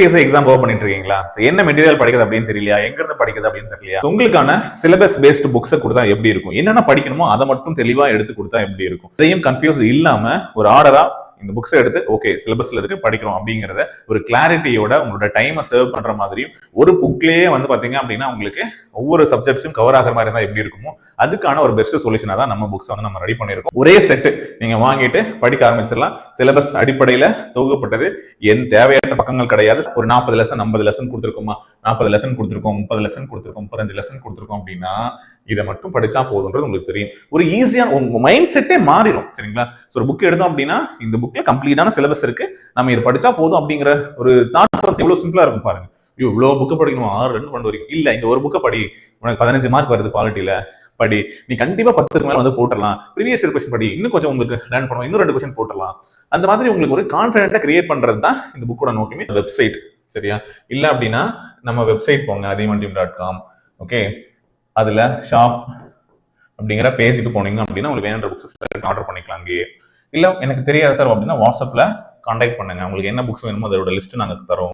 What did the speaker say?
Exam cover பண்ணிட்டு இருக்கீங்களா? என்ன மெட்டீரியல் படிக்கிறது அப்படின்னு தெரியலையா? எங்க இருந்து படிக்கிறது அப்படின்னு தெரியலையா? உங்களுக்கான சிலபஸ் பேஸ்ட் புக்ஸை கொடுத்தா எப்படி இருக்கும்? என்னென்ன படிக்கணுமோ அதை மட்டும் தெளிவா எடுத்து கொடுத்தா எப்படி இருக்கும்? இதையும் கன்ஃபியூஸ் இல்லாம ஒரு ஆர்டரா இந்த புக்ஸ் எடுத்து ஓகே சிலபஸ்ல இருக்கு படிக்கிறோம் அப்படிங்கறத ஒரு கிளாரிட்டியோட உங்களோட டைமை சர்வ் பண்ற மாதிரியும் ஒரு புக்லயே வந்து பாத்தீங்க அப்படின்னா உங்களுக்கு ஒவ்வொரு சப்ஜெக்ட்ஸும் கவர் ஆகிற மாதிரி தான் எப்படி இருக்குமோ அதுக்கான ஒரு பெஸ்ட் சொல்யூஷனா தான் நம்ம புக்ஸ் வந்து நம்ம ரெடி பண்ணிருக்கோம். ஒரே செட்டு நீங்க வாங்கிட்டு படிக்க ஆரம்பிச்சிடலாம். சிலபஸ் அடிப்படையில தொகுக்கப்பட்டது, என் தேவையான பக்கங்கள் கிடையாது. ஒரு 40 லெசன் 50 லெசன் கொடுத்துருக்கோமா, 40 லெசன் கொடுத்துருக்கோம், 30 லெசன் கொடுத்துருக்கோம், 35 லெசன் கொடுத்துருக்கோம் அப்படின்னா இதை மட்டும் படிச்சா போதுன்றது உங்களுக்கு தெரியும். ஒரு ஈஸியான உங்க மைண்ட் செட்டே மாறிடும். சரிங்களா? ஒரு புக் எடுத்தோம் அப்படின்னா இந்த புக்ல கம்ப்ளீட்டான சிலபஸ் இருக்கு, நம்ம இதை படிச்சா போதும் அப்படிங்கிற ஒரு தாட் எவ்வளவு சிம்பிளா இருக்கும் பாருங்க. இவ்வளவு புக்கை படிக்கணும் 6 கொண்டு வரைக்கும் இல்ல, இந்த ஒரு புக்கை படி, உனக்கு 15 மார்க் வருது குவாலிட்டியில படி, நீ கண்டிப்பா 10க்கு மேல வந்து போட்டுடலாம். ப்ரீவியஸ் இயர் கொஸ்டின் படி, இன்னும் கொஞ்சம் உங்களுக்கு லேர்ன் பண்ணுவோம், இன்னும் 2 கொஸ்டின் போட்டுடலாம். அந்த மாதிரி உங்களுக்கு ஒரு கான்ஃபிடென்ட்டா கிரியேட் பண்றது தான் இந்த புக்கோட நோக்கமே. வெப்சைட் சரியா? இல்ல அப்படின்னா நம்ம வெப்சைட் போங்க, adimanteam.com. ஓகே, அதுல ஷாப் அப்படிங்கிற பேஜுக்கு போனீங்க அப்படின்னா உங்களுக்கு வேணுன்ற புக்ஸ் ஆர்டர் பண்ணிக்கலாம் அங்கேயே. இல்ல எனக்கு தெரியாது சார் அப்படின்னா வாட்ஸ்அப்ல கான்டாக்ட் பண்ணுங்க, உங்களுக்கு என்ன புக்ஸ் வேணுமோ அதோட லிஸ்ட் நாங்க தரோம்.